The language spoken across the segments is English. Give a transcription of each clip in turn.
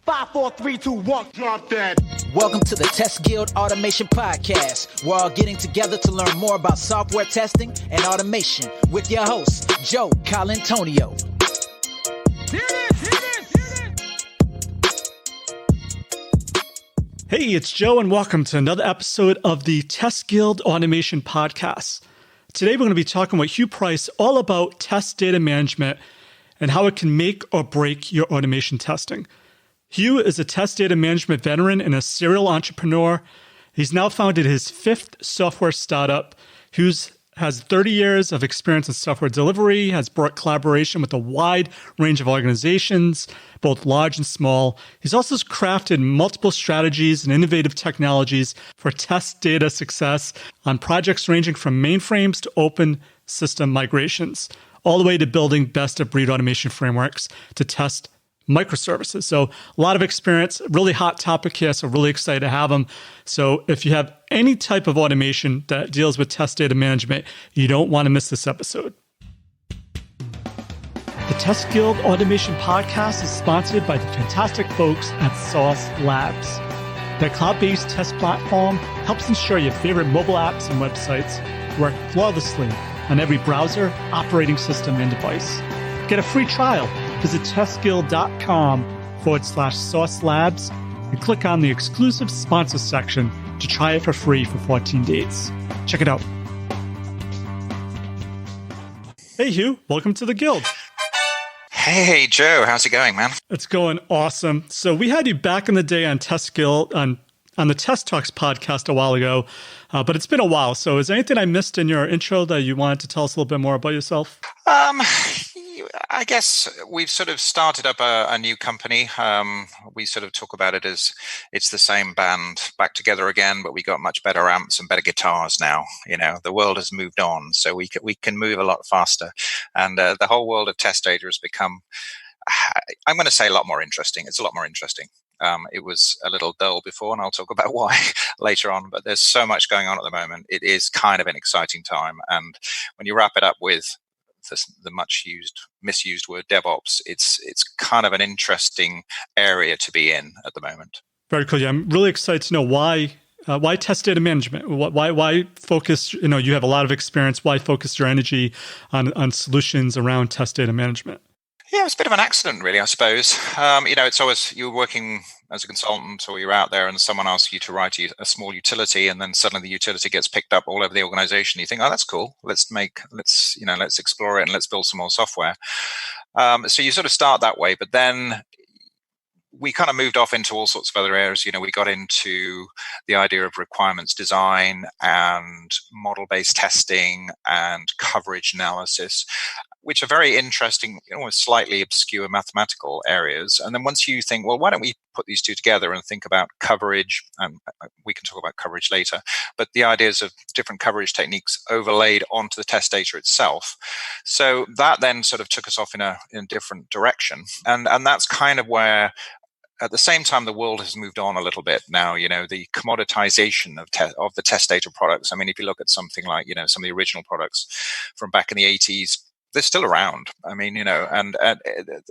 5, 4, 3, 2, 1, drop that. Welcome to the Test Guild Automation Podcast. We're all getting together to learn more about software testing and automation with your host, Joe Colantonio. Hey, it's Joe, and welcome to another episode of the Test Guild Automation Podcast. Today, we're going to be talking with Huw Price all about test data management and how it can make or break your automation testing. Huw is a test data management veteran and a serial entrepreneur. He's now founded his fifth software startup. Huw has 30 years of experience in software delivery, has brought collaboration with a wide range of organizations, both large and small. He's also crafted multiple strategies and innovative technologies for test data success on projects ranging from mainframes to open system migrations, all the way to building best-of-breed automation frameworks to test microservices. So a lot of experience, really hot topic here. So really excited to have him. So if you have any type of automation that deals with test data management, you don't want to miss this episode. The Test Guild Automation Podcast is sponsored by the fantastic folks at Sauce Labs. Their cloud-based test platform helps ensure your favorite mobile apps and websites work flawlessly on every browser, operating system, and device. Get a free trial. Visit testguild.com/Sauce Labs and click on the exclusive sponsor section to try it for free for 14 days. Check it out. Hey, Huw, welcome to the Guild. Hey, Joe, how's it going, man? It's going awesome. So we had you back in the day on Test Guild, on the Test Talks podcast a while ago, but it's been a while. So is there anything I missed in your intro that you wanted to tell us a little bit more about yourself? I guess we've sort of started up a new company. We sort of talk about it as it's the same band back together again, but we got much better amps and better guitars now. You know, the world has moved on, so we can move a lot faster. And the whole world of test data has become, I'm going to say, a lot more interesting. It's a lot more interesting. It was a little dull before, and I'll talk about why later on, but there's so much going on at the moment. It is kind of an exciting time. And when you wrap it up with the misused word DevOps, it's kind of an interesting area to be in at the moment. Very cool. Yeah, I'm really excited to know why test data management. Why focus? You have a lot of experience. Why focus your energy on solutions around test data management? Yeah, it's a bit of an accident, really, I suppose. It's always you're working as a consultant or you're out there and someone asks you to write a small utility, and then suddenly the utility gets picked up all over the organization. You think, oh, that's cool. Let's explore it and let's build some more software. So you sort of start that way, but then we kind of moved off into all sorts of other areas. We got into the idea of requirements design and model-based testing and coverage analysis, which are very interesting, almost slightly obscure mathematical areas. And then once you think, well, why don't we put these two together and think about coverage, and we can talk about coverage later, but the ideas of different coverage techniques overlaid onto the test data itself. So that then sort of took us off in a different direction. And that's kind of where, at the same time, the world has moved on a little bit now. The commoditization of the test data products. I mean, if you look at something like, some of the original products from back in the 80s, they're still around. I mean, and a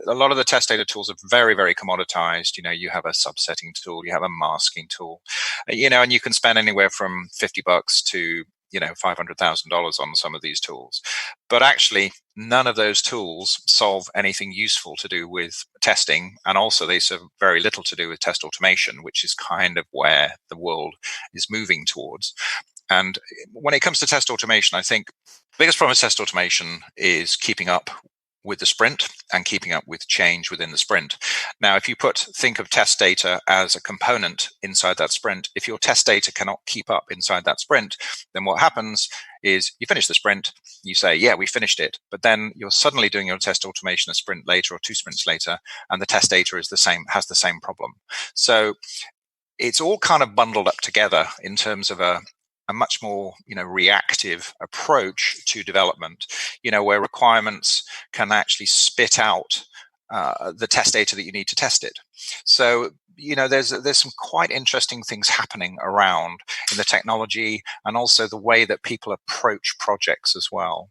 lot of the test data tools are very, very commoditized. You have a subsetting tool, you have a masking tool, and you can spend anywhere from $50 to $500,000 on some of these tools. But actually, none of those tools solve anything useful to do with testing. And also they serve very little to do with test automation, which is kind of where the world is moving towards. And when it comes to test automation, I think the biggest problem with test automation is keeping up with the sprint and keeping up with change within the sprint. Now, if you think of test data as a component inside that sprint, if your test data cannot keep up inside that sprint, then what happens is you finish the sprint, you say, yeah, we finished it, but then you're suddenly doing your test automation a sprint later or 2 sprints later, and the test data has the same problem. So it's all kind of bundled up together in terms of a much more, reactive approach to development, where requirements can actually spit out the test data that you need to test it. So, there's some quite interesting things happening around in the technology and also the way that people approach projects as well.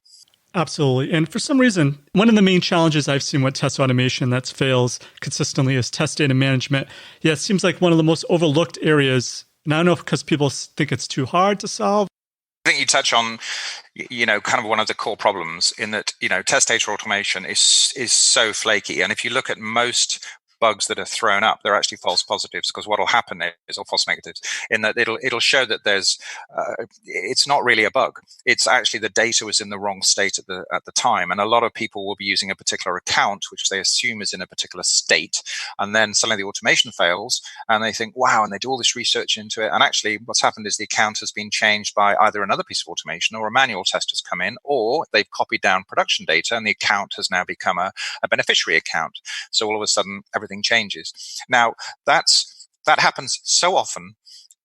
Absolutely. And for some reason, one of the main challenges I've seen with test automation that fails consistently is test data management. Yeah, it seems like one of the most overlooked areas. And I don't know if because people think it's too hard to solve. I think you touch on, kind of one of the core problems in that, test data automation is so flaky. And if you look at most bugs that are thrown up, they're actually false positives, because what will happen is, or false negatives, in that it'll show that it's not really a bug. It's actually the data was in the wrong state at the time, and a lot of people will be using a particular account which they assume is in a particular state, and then suddenly the automation fails, and they think, wow, and they do all this research into it, and actually what's happened is the account has been changed by either another piece of automation or a manual test has come in, or they've copied down production data and the account has now become a beneficiary account. So all of a sudden everything changes. Now that happens so often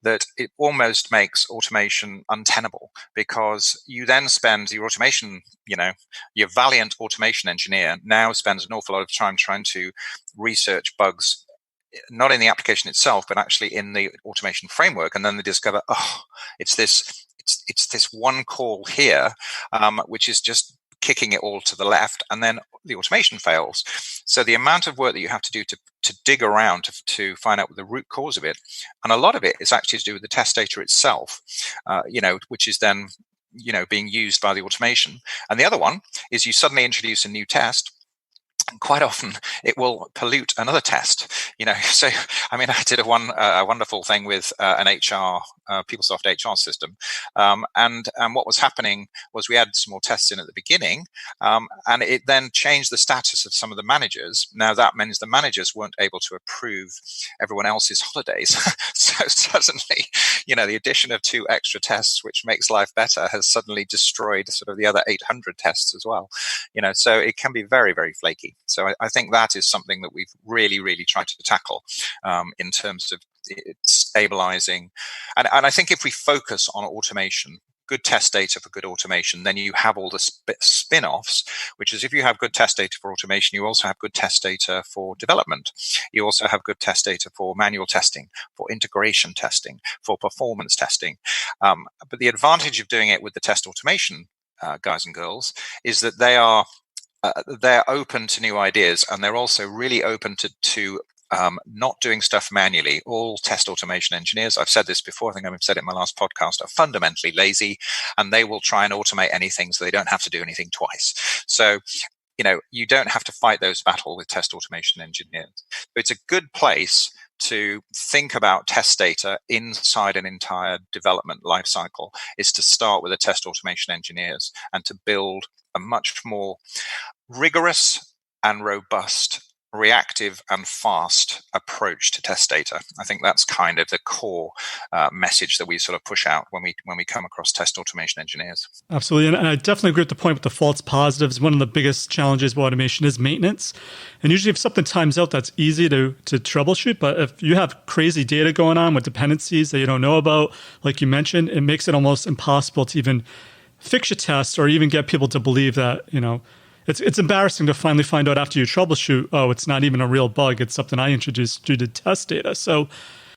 that it almost makes automation untenable, because you then spend your automation, your valiant automation engineer now spends an awful lot of time trying to research bugs, not in the application itself, but actually in the automation framework. And then they discover, it's this one call here, which is just kicking it all to the left, and then the automation fails. So the amount of work that you have to do to dig around to find out the root cause of it, and a lot of it is actually to do with the test data itself, which is then being used by the automation. And the other one is you suddenly introduce a new test. And quite often it will pollute another test, So, I mean, I did a wonderful thing with an HR, PeopleSoft HR system. And what was happening was we had some more tests in at the beginning, and it then changed the status of some of the managers. Now that means the managers weren't able to approve everyone else's holidays. So suddenly, the addition of 2 extra tests, which makes life better, has suddenly destroyed sort of the other 800 tests as well. So it can be very, very flaky. So I think that is something that we've really, really tried to tackle in terms of stabilizing. And I think if we focus on automation, good test data for good automation, then you have all the spin-offs, which is if you have good test data for automation, you also have good test data for development. You also have good test data for manual testing, for integration testing, for performance testing. But the advantage of doing it with the test automation guys and girls is that they're open to new ideas, and they're also really open to not doing stuff manually. All test automation engineers, I've said this before, I think I've said it in my last podcast, are fundamentally lazy, and they will try and automate anything so they don't have to do anything twice. So, you don't have to fight those battles with test automation engineers. But it's a good place to think about test data inside an entire development lifecycle, is to start with the test automation engineers and to build a much more rigorous and robust, reactive and fast approach to test data. I think that's kind of the core message that we sort of push out when we come across test automation engineers. Absolutely. And I definitely agree with the point with the false positives. One of the biggest challenges with automation is maintenance. And usually if something times out, that's easy to troubleshoot. But if you have crazy data going on with dependencies that you don't know about, like you mentioned, it makes it almost impossible to even fix your test or even get people to believe that, it's embarrassing to finally find out after you troubleshoot, oh, it's not even a real bug. It's something I introduced due to test data. So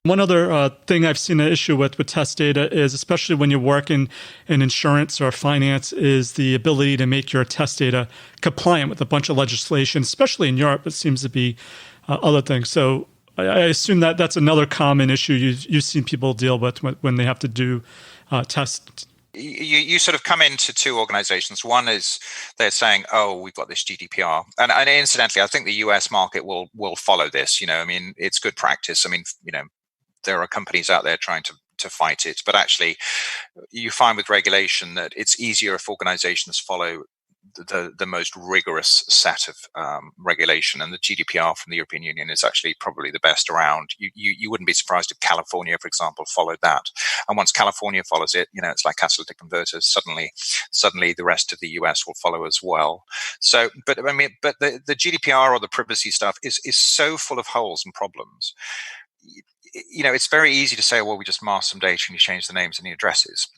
one other thing I've seen an issue with test data is, especially when you work in insurance or finance, is the ability to make your test data compliant with a bunch of legislation, especially in Europe. It seems to be other things. So I assume that that's another common issue you've seen people deal with when they have to do tests. You sort of come into 2 organizations. One is they're saying, oh, we've got this GDPR. And incidentally, I think the US market will follow this. I mean, it's good practice. I mean, there are companies out there trying to fight it. But actually, you find with regulation that it's easier if organizations follow the most rigorous set of regulation, and the GDPR from the European Union is actually probably the best around. You wouldn't be surprised if California, for example, followed that. And once California follows it, it's like catalytic converters. Suddenly the rest of the US will follow as well. So, but the GDPR or the privacy stuff is so full of holes and problems. It's very easy to say, well, we just mask some data and you change the names and the addresses.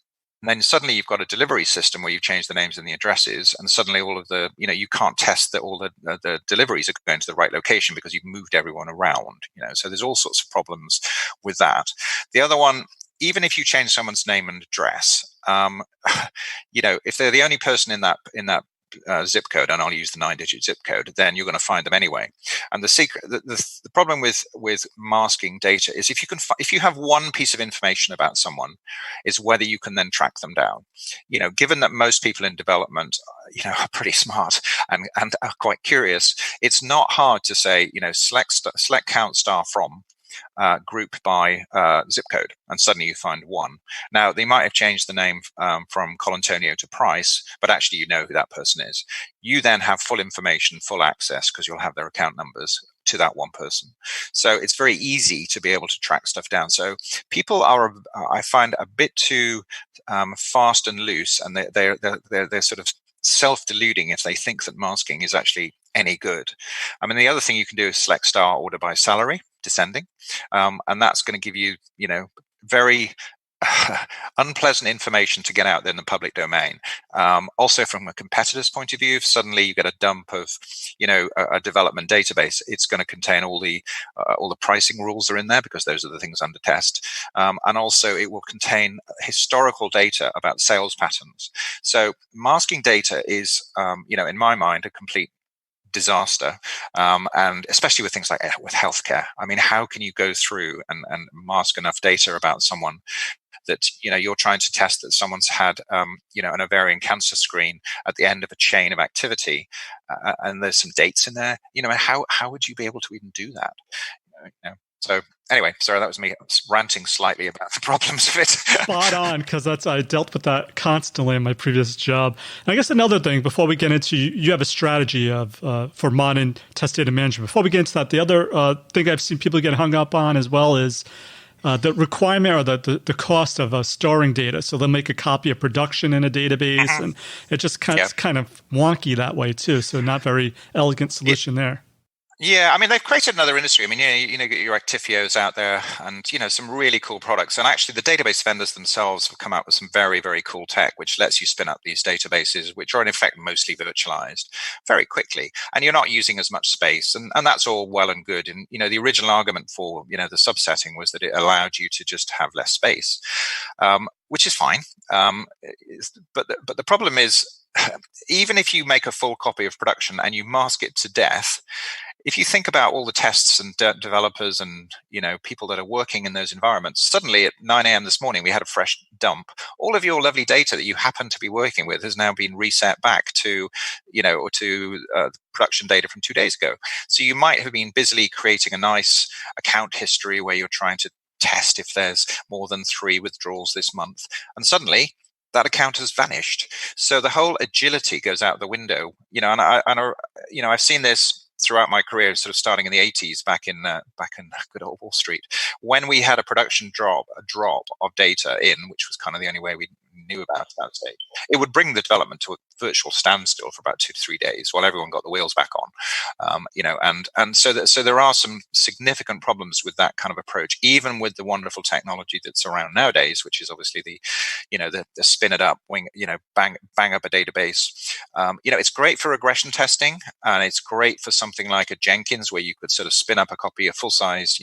And then suddenly you've got a delivery system where you've changed the names and the addresses, and suddenly all of the, you can't test that all the deliveries are going to the right location because you've moved everyone around. So there's all sorts of problems with that. The other one, even if you change someone's name and address, if they're the only person in that zip code, and I'll use the 9-digit zip code, then you're going to find them anyway. And the problem with masking data is if you have one piece of information about someone, is whether you can then track them down. Given that most people in development, are pretty smart and are quite curious, it's not hard to say, select count star from. Group by zip code, and suddenly you find one. Now, they might have changed the name from Colantonio to Price, but actually you know who that person is. You then have full information, full access, because you'll have their account numbers to that one person. So it's very easy to be able to track stuff down. So people are, I find, a bit too fast and loose, and they're sort of self-deluding if they think that masking is actually any good. I mean, the other thing you can do is select star order by salary, descending, and that's going to give you, very unpleasant information to get out there in the public domain. Also, from a competitor's point of view, if suddenly you get a dump of, a development database, it's going to contain all the pricing rules are in there, because those are the things under test. And also, it will contain historical data about sales patterns. So masking data is, in my mind, a complete disaster, and especially with things like with healthcare. I mean, how can you go through and mask enough data about someone that you're trying to test that someone's had an ovarian cancer screen at the end of a chain of activity, and there's some dates in there. How would you be able to even do that? So anyway, sorry, that was me ranting slightly about the problems of it. Spot on, because I dealt with that constantly in my previous job. And I guess another thing, before we get into, you have a strategy for modern test data management. Before we get into that, the other thing I've seen people get hung up on as well is the requirement or the cost of storing data. So they'll make a copy of production in a database, and it just kind of wonky that way too. So not very elegant solution there. Yeah, I mean, they've created another industry. I mean, get your Actifios out there, and some really cool products. And actually, the database vendors themselves have come out with some very, very cool tech, which lets you spin up these databases, which are in effect mostly virtualized, very quickly, and you're not using as much space. And that's all well and good. And the original argument for the subsetting was that it allowed you to just have less space, which is fine. But the problem is, even if you make a full copy of production and you mask it to death, if you think about all the tests and developers and people that are working in those environments, suddenly at 9 a.m. this morning we had a fresh dump. All of your lovely data that you happen to be working with has now been reset back to production data from 2 days ago. So you might have been busily creating a nice account history where you're trying to test if there's more than 3 withdrawals this month, and suddenly that account has vanished. So the whole agility goes out the window. I've seen this throughout my career, sort of starting in the 80s, back in good old Wall Street, when we had a production drop of data in, which was kind of the only way we knew about at that stage. It would bring the development to a virtual standstill for about 2 to 3 days while everyone got the wheels back on. So there are some significant problems with that kind of approach, even with the wonderful technology that's around nowadays, which is obviously the spin it up, bang up a database. It's great for regression testing, and it's great for something like a Jenkins, where you could sort of spin up a full size,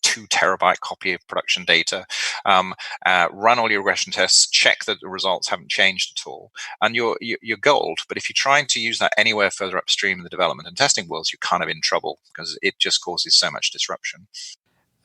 2 terabyte copy of production data, run all your regression tests, check that the results haven't changed at all, and you're gold. But if you're trying to use that anywhere further upstream in the development and testing worlds, you're kind of in trouble, because it just causes so much disruption.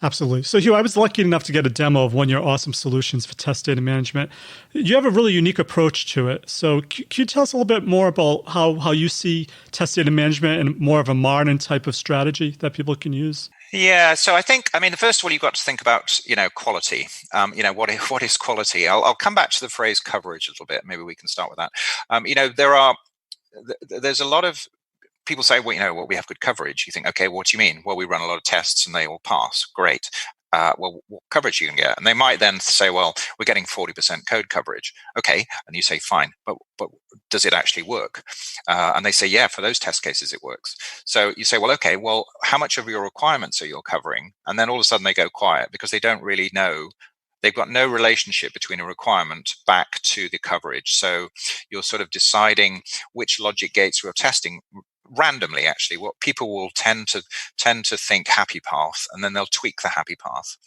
Absolutely. So, Huw, I was lucky enough to get a demo of one of your awesome solutions for test data management. You have a really unique approach to it. So can you tell us a little bit more about how you see test data management and more of a modern type of strategy that people can use? Yeah, so first of all, you've got to think about, quality. What is quality? I'll come back to the phrase coverage a little bit. Maybe we can start with that. There's a lot of people say, well, we have good coverage. You think, okay, what do you mean? Well, we run a lot of tests and they all pass. Great. Well, what coverage you can get? And they might then say, well, we're getting 40% code coverage. Okay. And you say, fine, but does it actually work? And they say, yeah, for those test cases, it works. So you say, well, okay, how much of your requirements are you covering? And then all of a sudden they go quiet, because they don't really know. They've got no relationship between a requirement back to the coverage. So you're sort of deciding which logic gates you're testing randomly. Actually, what people will tend to think happy path, and then they'll tweak the happy path.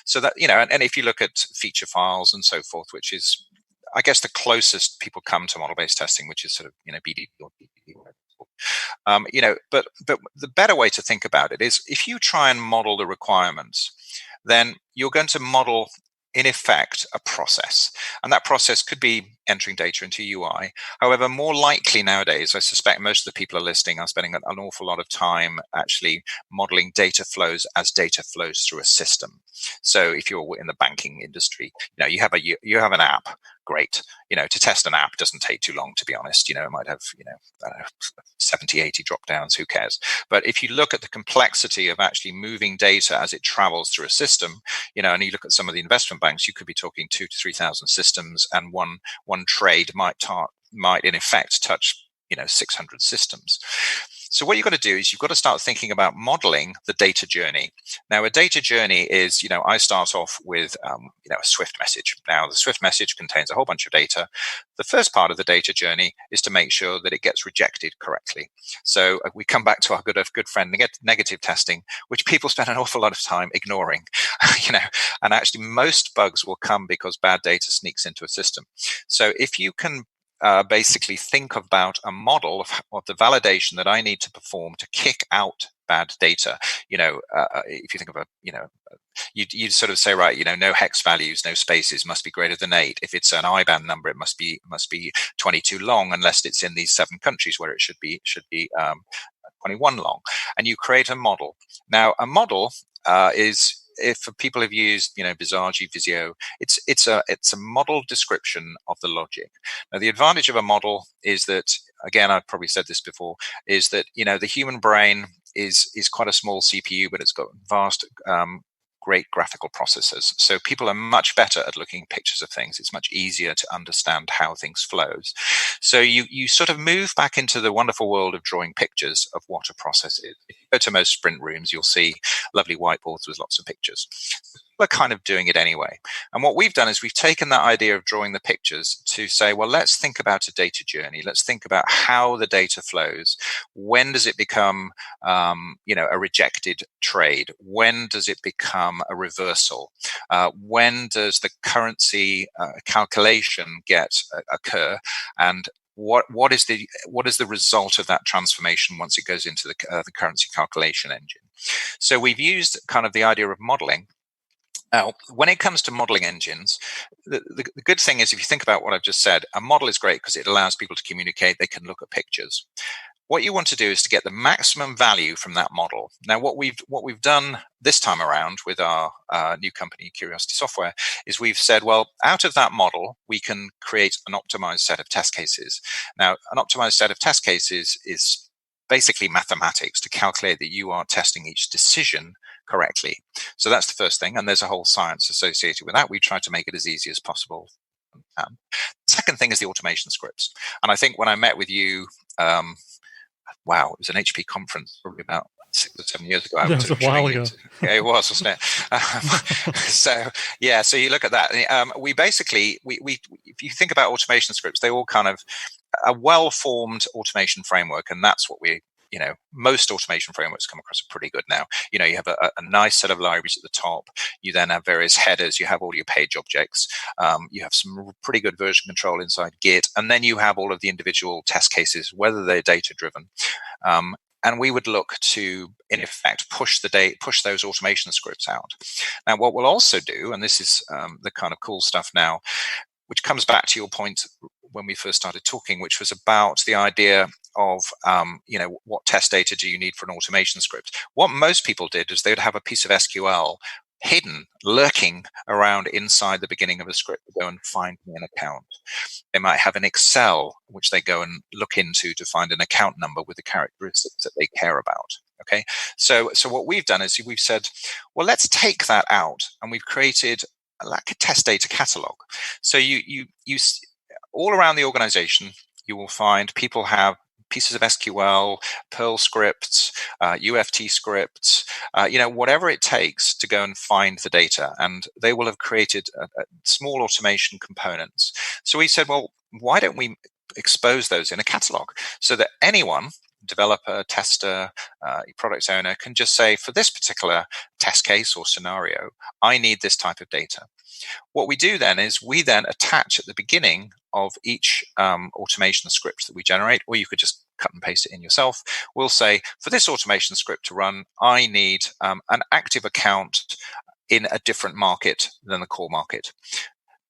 So that, and if you look at feature files and so forth, which is I guess the closest people come to model-based testing, which is sort of BDD or DDD. But the better way to think about it is if you try and model the requirements, then you're going to model in effect a process, and that process could be entering data into UI. However, more likely nowadays, I suspect most of the people are listening are spending an awful lot of time actually modeling data flows as data flows through a system. So if you're in the banking industry, you have an app. Great. To test an app doesn't take too long, to be honest. It might have, I don't know, 70, 80 drop downs, who cares? But if you look at the complexity of actually moving data as it travels through a system, and you look at some of the investment banks, you could be talking 2,000 to 3,000 systems, and one trade might in effect touch 600 systems. So what you've got to do is you've got to start thinking about modeling the data journey. Now, a data journey is, I start off with, a Swift message. Now, the Swift message contains a whole bunch of data. The first part of the data journey is to make sure that it gets rejected correctly. So we come back to our good friend negative testing, which people spend an awful lot of time ignoring, and actually most bugs will come because bad data sneaks into a system. So if you can basically think about a model of the validation that I need to perform to kick out bad data. If you think of you'd sort of say, right, no hex values, no spaces, must be greater than 8. If it's an IBAN number, it must be 22 long, unless it's in these 7 countries where it should be 21 long. And you create a model. Now, a model is, if people have used, Visage, Visio, it's a model description of the logic. Now, the advantage of a model is that, again, I've probably said this before, is that the human brain is quite a small CPU, but it's got vast great graphical processors. So people are much better at looking at pictures of things. It's much easier to understand how things flows. So you sort of move back into the wonderful world of drawing pictures of what a process is. If you go to most sprint rooms, you'll see lovely whiteboards with lots of pictures. We're kind of doing it anyway. And what we've done is we've taken that idea of drawing the pictures to say, well, let's think about a data journey. Let's think about how the data flows. When does it become, a rejected trade? When does it become a reversal? When does the currency calculation occur? And what is the result of that transformation once it goes into the currency calculation engine? So we've used kind of the idea of modeling. Now, when it comes to modeling engines, the good thing is, if you think about what I've just said, a model is great because it allows people to communicate. They can look at pictures. What you want to do is to get the maximum value from that model. Now, what we've done this time around with our new company, Curiosity Software, is we've said, well, out of that model, we can create an optimized set of test cases. Now, an optimized set of test cases is basically mathematics to calculate that you are testing each decision correctly. So that's the first thing. And there's a whole science associated with that. We try to make it as easy as possible. The second thing is the automation scripts. And I think when I met with you, it was an HP conference probably about 6 or 7 years ago. That was a while ago. Yeah, it was, wasn't it? So you look at that. We basically, if you think about automation scripts, they all kind of a well-formed automation framework, and that's what most automation frameworks come across are pretty good now. You have a nice set of libraries at the top. You then have various headers. You have all your page objects. You have some pretty good version control inside Git. And then you have all of the individual test cases, whether they're data-driven. And we would look to, in effect, push those automation scripts out. Now, what we'll also do, and this is the kind of cool stuff now, which comes back to your point when we first started talking, which was about the idea of, what test data do you need for an automation script? What most people did is they would have a piece of SQL hidden, lurking around inside the beginning of a script to go and find me an account. They might have an Excel, which they go and look into to find an account number with the characteristics that they care about. Okay. So what we've done is we've said, well, let's take that out, and we've created like a test data catalog. So you all around the organization, you will find people have pieces of SQL, Perl scripts, UFT scripts, whatever it takes to go and find the data. And they will have created small automation components. So we said, well, why don't we expose those in a catalog so that anyone developer, tester, product owner can just say, for this particular test case or scenario, I need this type of data. What we do then is we then attach at the beginning of each automation script that we generate, or you could just cut and paste it in yourself. We'll say, for this automation script to run, I need an active account in a different market than the core market.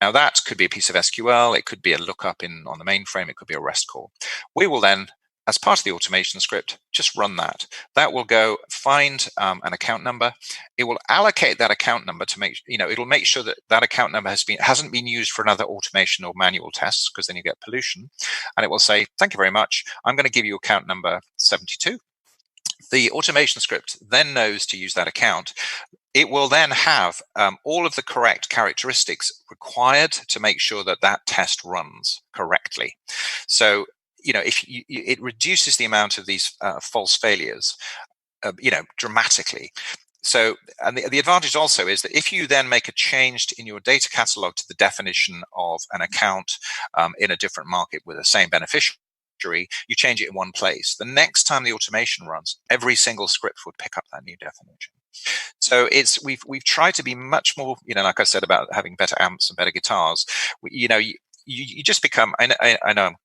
Now that could be a piece of SQL, it could be a lookup on the mainframe, it could be a REST call. We will then, as part of the automation script, just run that. That will go find an account number. It will allocate that account number to it'll make sure that that account number hasn't been used for another automation or manual tests, because then you get pollution. And it will say, thank you very much. I'm going to give you account number 72. The automation script then knows to use that account. It will then have all of the correct characteristics required to make sure that that test runs correctly. So, it reduces the amount of these false failures, dramatically. So, and the advantage also is that if you then make a change in your data catalog to the definition of an account in a different market with the same beneficiary, you change it in one place. The next time the automation runs, every single script would pick up that new definition. So we've tried to be much more, like I said about having better amps and better guitars. You just become. I know I'm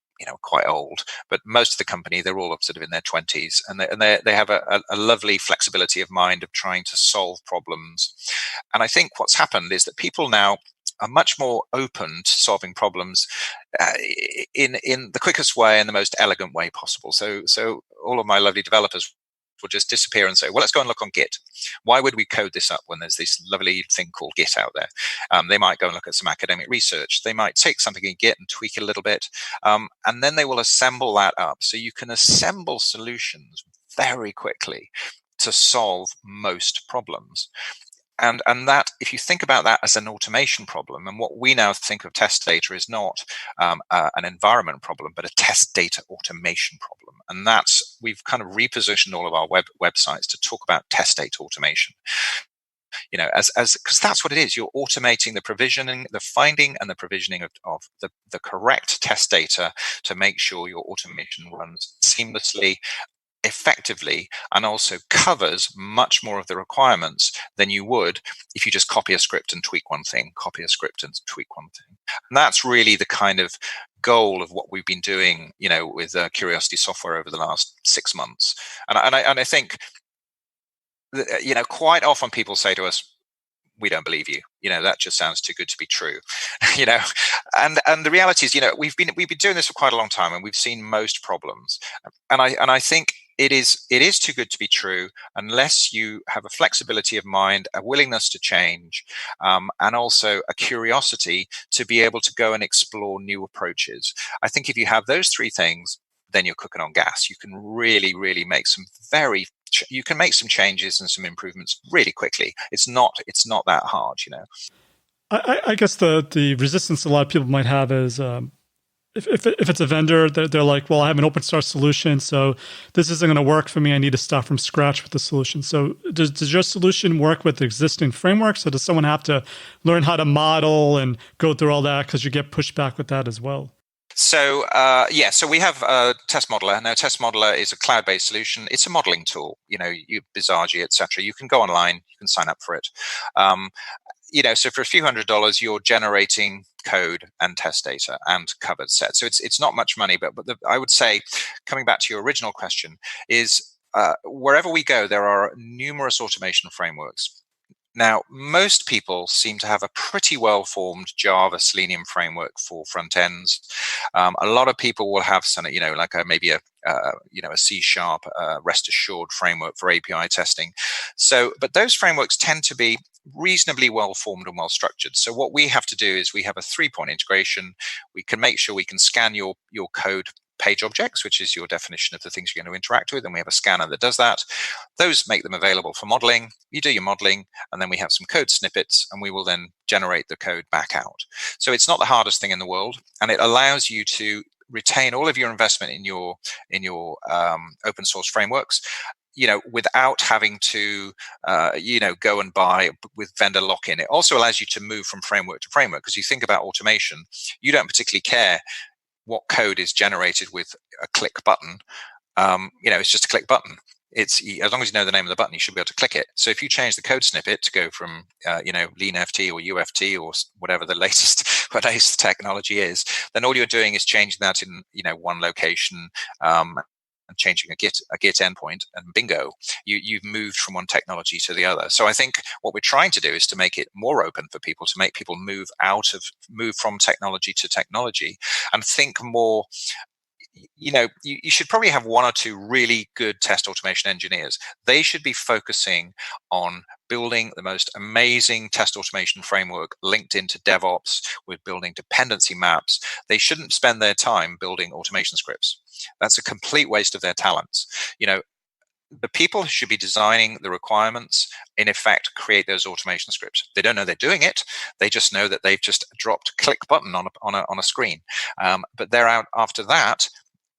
quite old, but most of the company, they're all sort of in their 20s, and they have a lovely flexibility of mind of trying to solve problems. And I think what's happened is that people now are much more open to solving problems in the quickest way and the most elegant way possible. So all of my lovely developers will just disappear and say, well, let's go and look on Git. Why would we code this up when there's this lovely thing called Git out there? They might go and look at some academic research. They might take something in Git and tweak it a little bit, and then they will assemble that up. So you can assemble solutions very quickly to solve most problems. And that, if you think about that as an automation problem, and what we now think of test data is not an environment problem, but a test data automation problem. And we've kind of repositioned all of our websites to talk about test data automation. Because that's what it is. You're automating the provisioning, the finding and the provisioning of the correct test data to make sure your automation runs seamlessly, effectively, and also covers much more of the requirements than you would if you just copy a script and tweak one thing, And that's really the kind of goal of what we've been doing, with Curiosity Software over the last 6 months. And I think, quite often people say to us, we don't believe you. That just sounds too good to be true. And the reality is, we've been doing this for quite a long time, and we've seen most problems. And I think it is too good to be true unless you have a flexibility of mind, a willingness to change, and also a curiosity to be able to go and explore new approaches. I think if you have those three things, then you're cooking on gas. You can really, really make some changes and some improvements really quickly. It's not that hard, I guess the resistance a lot of people might have is if it's a vendor, they're like, well, I have an open source solution, so this isn't going to work for me. I need to start from scratch with the solution. So does your solution work with existing frameworks, or does someone have to learn how to model and go through all that, because you get pushback with that as well? So so we have Test Modeler. Now, Test Modeler is a cloud-based solution. It's a modeling tool. You Bizargy, etc. You can go online. You can sign up for it. So for a few $100s, you're generating code and test data and covered set. So it's not much money, but I would say, coming back to your original question, is wherever we go, there are numerous automation frameworks. Now, most people seem to have a pretty well-formed Java Selenium framework for front ends. A lot of people will have some, maybe a C# REST assured framework for API testing. So, but those frameworks tend to be reasonably well-formed and well-structured. So what we have to do is we have a 3-point integration. We can make sure we can scan your code page objects, which is your definition of the things you're going to interact with, and we have a scanner that does that. Those make them available for modeling. You do your modeling, and then we have some code snippets, and we will then generate the code back out. So it's not the hardest thing in the world, and it allows you to retain all of your investment in your open source frameworks, without having to, go and buy with vendor lock-in. It also allows you to move from framework to framework, because you think about automation, you don't particularly care what code is generated with a click button. it's just a click button. It's as long as you know the name of the button, you should be able to click it. So if you change the code snippet to go from lean FT or UFT or whatever the latest technology is, then all you're doing is changing that in one location, and changing a Git endpoint, and bingo, you've moved from one technology to the other. So I think what we're trying to do is to make it more open for people, to make people move from technology to technology, and think more. You should probably have one or two really good test automation engineers. They should be focusing on building the most amazing test automation framework linked into DevOps with building dependency maps. They shouldn't spend their time building automation scripts. That's a complete waste of their talents. The people who should be designing the requirements, in effect, create those automation scripts. They don't know they're doing it. They just know that they've just dropped a click button on a screen. But they're out after that.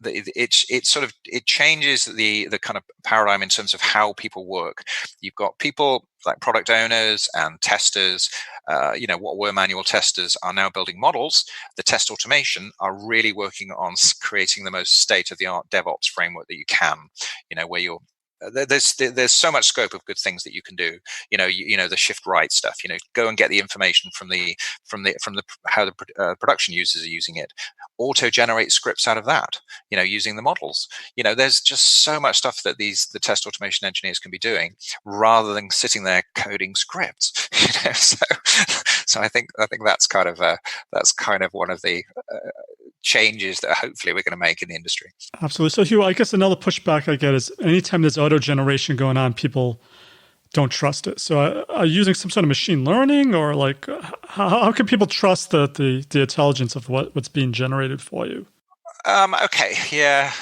It changes the kind of paradigm in terms of how people work. You've got people like product owners and testers. What were manual testers are now building models. The test automation are really working on creating the most state-of-the-art DevOps framework that you can. Where you're there's so much scope of good things that you can do. The shift right stuff. Go and get the information from how the production users are using it. Auto generate scripts out of that. Using the models. There's just so much stuff that the test automation engineers can be doing rather than sitting there coding scripts. So I think that's kind of one of the changes that hopefully we're going to make in the industry. Absolutely. So Huw, I guess another pushback I get is anytime there's auto generation going on, people don't trust it. So are you using some sort of machine learning, or like how can people trust the intelligence of what's being generated for you? Okay. Yeah.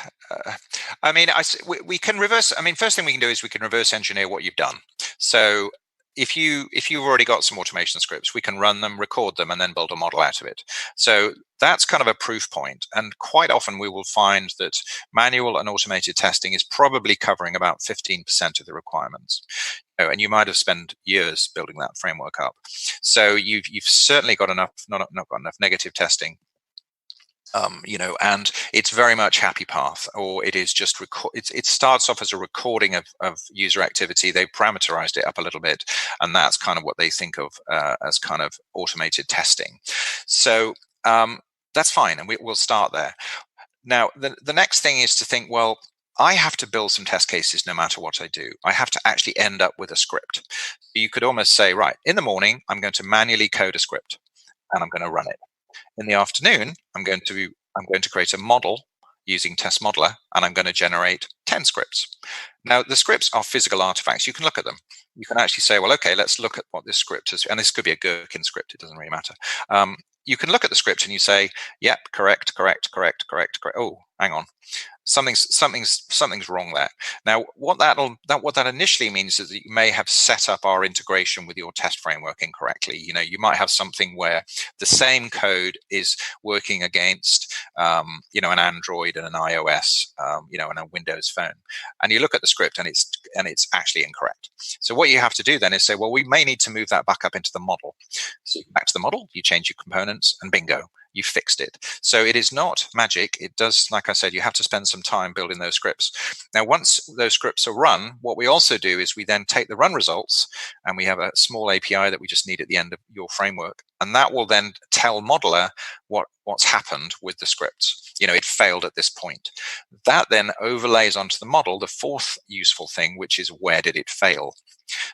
We can reverse. First thing we can do is we can reverse engineer what you've done. So if you've already got some automation scripts, we can run them, record them, and then build a model out of it. So that's kind of a proof point. And quite often we will find that manual and automated testing is probably covering about 15% of the requirements. And you might have spent years building that framework up. So you've certainly got not got enough negative testing. And it's very much happy path, or it is just it starts off as a recording of user activity. They parameterized it up a little bit, and that's kind of what they think of as kind of automated testing. So that's fine, and we'll start there. Now, the next thing is to think, well, I have to build some test cases no matter what I do. I have to actually end up with a script. You could almost say, right, in the morning, I'm going to manually code a script, and I'm going to run it. In the afternoon, I'm going to create a model using Test Modeler, and I'm going to generate 10 scripts. Now, the scripts are physical artifacts. You can look at them. You can actually say, well, okay, let's look at what this script is. And this could be a Gherkin script. It doesn't really matter. You can look at the script and you say, yep, correct. Oh, hang on. Something's wrong there. Now, what that initially means is that you may have set up our integration with your test framework incorrectly. You might have something where the same code is working against, an Android and an iOS, and a Windows phone, and you look at the script and it's actually incorrect. So what you have to do then is say, well, we may need to move that back up into the model. So back to the model, you change your components, and bingo, you fixed it. So it is not magic. It does, like I said, you have to spend some time building those scripts. Now, once those scripts are run, what we also do is we then take the run results, and we have a small API that we just need at the end of your framework. And that will then tell Modeler what's happened with the scripts. It failed at this point. That then overlays onto the model the fourth useful thing, which is where did it fail?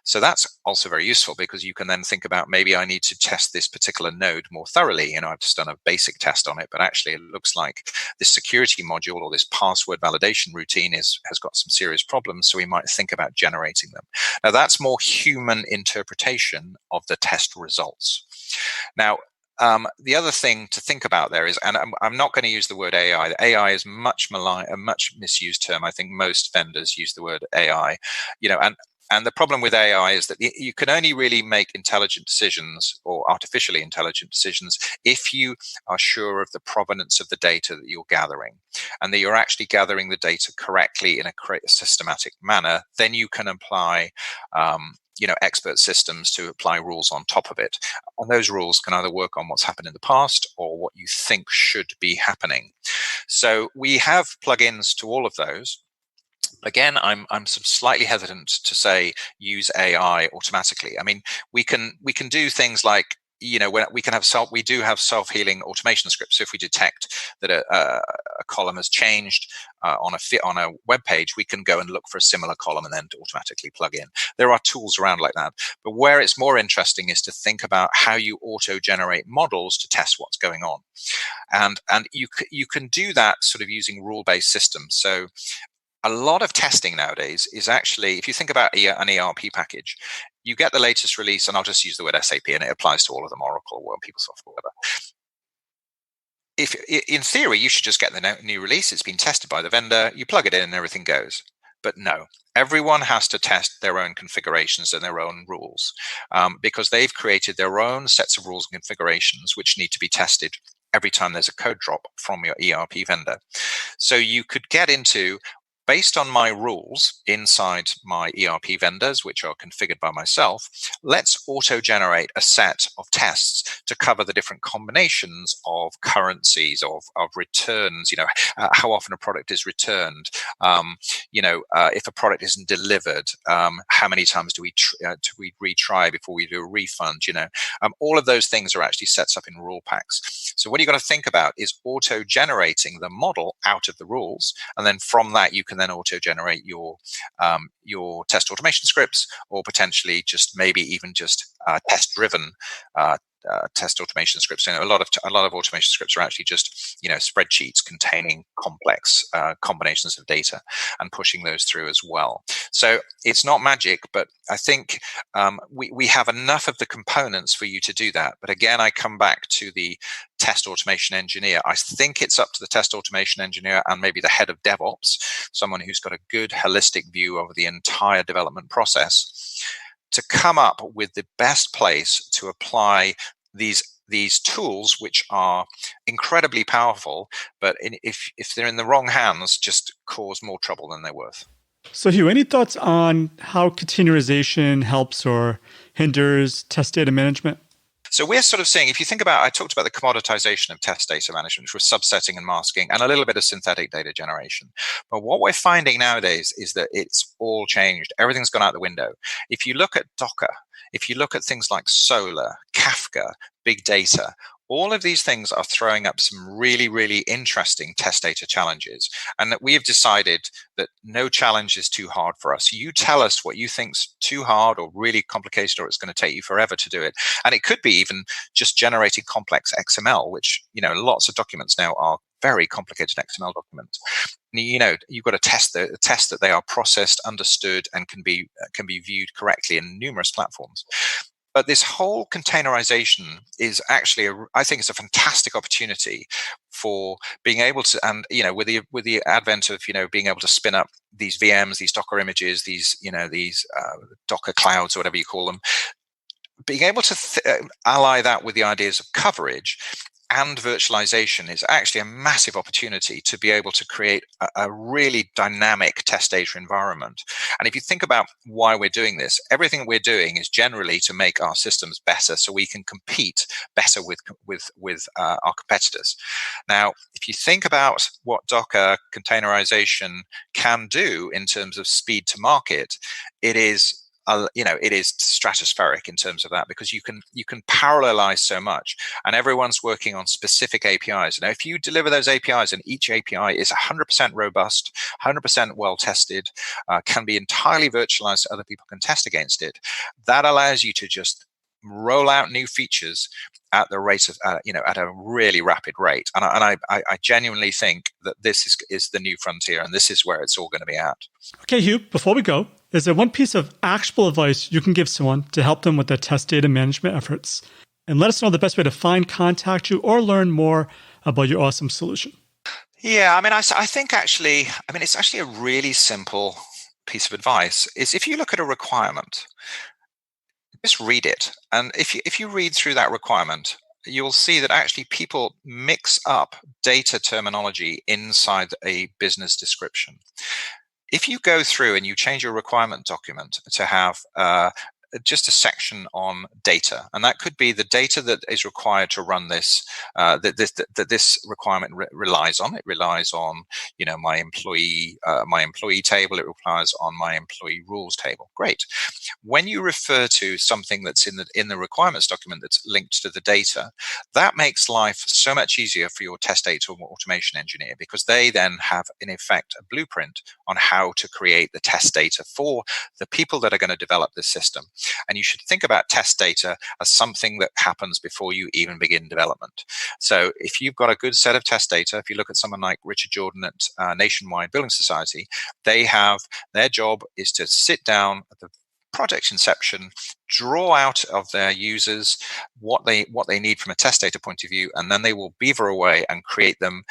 So that's also very useful, because you can then think about, maybe I need to test this particular node more thoroughly. I've just done a basic test on it, but actually it looks like this security module or this password validation routine has got some serious problems. So we might think about generating them. Now, that's more human interpretation of the test results. Now, the other thing to think about there is, and I'm not going to use the word AI. AI is a much misused term. I think most vendors use the word AI, and the problem with AI is that you can only really make intelligent decisions, or artificially intelligent decisions, if you are sure of the provenance of the data that you're gathering, and that you're actually gathering the data correctly in a systematic manner. Then you can apply expert systems to apply rules on top of it. And those rules can either work on what's happened in the past or what you think should be happening. So we have plugins to all of those. Again, I'm slightly hesitant to say use AI automatically. I mean, we can do things like, when we do have self-healing automation scripts. So if we detect that a column has changed on a web page, we can go and look for a similar column and then automatically plug in. There are tools around like that. But where it's more interesting is to think about how you auto-generate models to test what's going on, and you can do that sort of using rule-based systems. So a lot of testing nowadays is actually, if you think about an ERP package, you get the latest release, and I'll just use the word SAP, and it applies to all of them, Oracle, PeopleSoft, whatever. If in theory, you should just get the new release. It's been tested by the vendor. You plug it in, and everything goes. But no, everyone has to test their own configurations and their own rules, because they've created their own sets of rules and configurations which need to be tested every time there's a code drop from your ERP vendor. So you could get into, based on my rules inside my ERP vendors, which are configured by myself, let's auto-generate a set of tests to cover the different combinations of currencies, of returns, how often a product is returned, if a product isn't delivered, how many times do we retry before we do a refund, all of those things are actually set up in rule packs. So what you've got to think about is auto-generating the model out of the rules, and then from that you can then auto-generate your test automation scripts, or potentially maybe even test-driven test automation scripts. A lot of automation scripts are actually just spreadsheets containing complex combinations of data and pushing those through as well. So it's not magic, but I think we have enough of the components for you to do that. But again, I come back to the test automation engineer. I think it's up to the test automation engineer and maybe the head of DevOps, someone who's got a good holistic view over the entire development process, to come up with the best place to apply these tools, which are incredibly powerful, but if they're in the wrong hands, just cause more trouble than they're worth. So Huw, any thoughts on how containerization helps or hinders test data management? So we're sort of seeing, if you think about, I talked about the commoditization of test data management, which was subsetting and masking and a little bit of synthetic data generation. But what we're finding nowadays is that it's all changed. Everything's gone out the window. If you look at Docker, if you look at things like Solar, Kafka, big data, all of these things are throwing up some really, really interesting test data challenges, and that we have decided that no challenge is too hard for us. You tell us what you think's too hard or really complicated, or it's going to take you forever to do it. And it could be even just generating complex XML, which, lots of documents now are very complicated XML documents. You've got to test that they are processed, understood, and can be viewed correctly in numerous platforms. But this whole containerization is actually, I think it's a fantastic opportunity for being able to, and with the advent of being able to spin up these VMs, these Docker images, these Docker clouds, or whatever you call them, being able to ally that with the ideas of coverage and virtualization is actually a massive opportunity to be able to create a really dynamic test data environment. And if you think about why we're doing this, everything we're doing is generally to make our systems better so we can compete better with our competitors. Now, if you think about what Docker containerization can do in terms of speed to market, it is stratospheric in terms of that, because you can parallelize so much, and everyone's working on specific APIs. Now, if you deliver those APIs and each API is 100% robust, 100% well tested, can be entirely virtualized so other people can test against it, that allows you to just roll out new features at the rate of at a really rapid rate. And I genuinely think that this is the new frontier, and this is where it's all going to be at. Okay, Huw, before we go, is there one piece of actionable advice you can give someone to help them with their test data management efforts? And let us know the best way to find, contact you, or learn more about your awesome solution. Yeah, I think actually, it's actually a really simple piece of advice. Is if you look at a requirement, just read it. And if you read through that requirement, you'll see that actually people mix up data terminology inside a business description. If you go through and you change your requirement document to have just a section on data, and that could be the data that is required to run this, that this requirement relies on. It relies on, my employee table. It relies on my employee rules table. Great. When you refer to something that's in the requirements document that's linked to the data, that makes life so much easier for your test data automation engineer, because they then have, in effect, a blueprint on how to create the test data for the people that are going to develop this system. And you should think about test data as something that happens before you even begin development. So if you've got a good set of test data, if you look at someone like Richard Jordan at Nationwide Building Society, their job is to sit down at the project inception, draw out of their users what they need from a test data point of view, and then they will beaver away and create them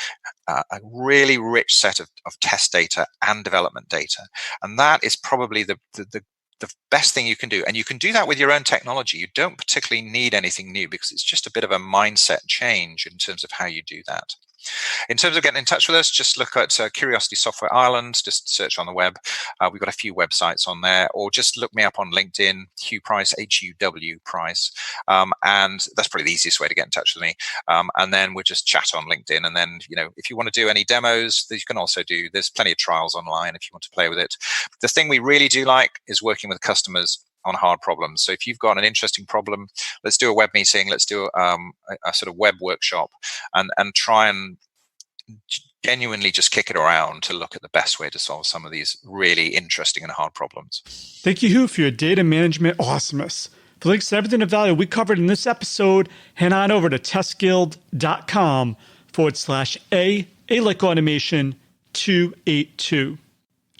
a really rich set of test data and development data. And that is probably the best thing you can do. And you can do that with your own technology. You don't particularly need anything new, because it's just a bit of a mindset change in terms of how you do that. In terms of getting in touch with us, just look at Curiosity Software Ireland. Just search on the web. We've got a few websites on there, or just look me up on LinkedIn, Huw Price, Huw Price. And that's probably the easiest way to get in touch with me. And then we'll just chat on LinkedIn. And then, if you want to do any demos, you can also there's plenty of trials online if you want to play with it. The thing we really do like is working with customers on hard problems. So if you've got an interesting problem, let's do a web meeting, let's do a sort of web workshop, and try and genuinely just kick it around to look at the best way to solve some of these really interesting and hard problems. Thank you, Huw, for your data management awesomeness. For links to everything of value we covered in this episode, head on over to testguild.com/A like automation 282.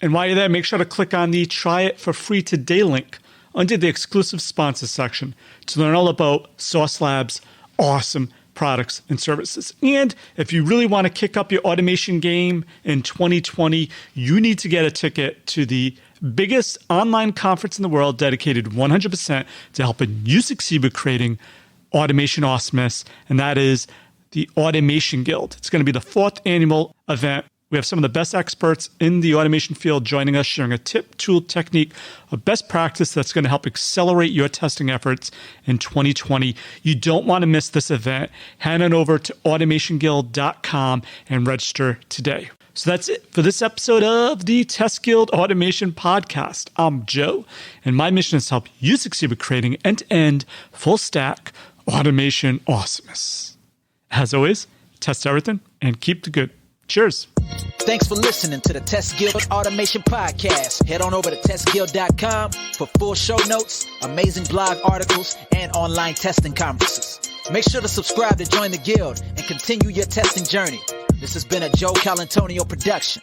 And while you're there, make sure to click on the Try It for Free Today link under the exclusive sponsors section to learn all about Sauce Labs' awesome products and services. And if you really want to kick up your automation game in 2020, you need to get a ticket to the biggest online conference in the world dedicated 100% to helping you succeed with creating automation awesomeness, and that is the Automation Guild. It's going to be the 4th annual event. We have some of the best experts in the automation field joining us, sharing a tip, tool, technique, a best practice that's going to help accelerate your testing efforts in 2020. You don't want to miss this event. Head on over to automationguild.com and register today. So that's it for this episode of the Test Guild Automation Podcast. I'm Joe, and my mission is to help you succeed with creating end-to-end, full-stack automation awesomeness. As always, test everything and keep the good. Cheers. Thanks for listening to the Test Guild Automation Podcast. Head on over to testguild.com for full show notes, amazing blog articles, and online testing conferences. Make sure to subscribe to join the guild and continue your testing journey. This has been a Joe Calantonio production.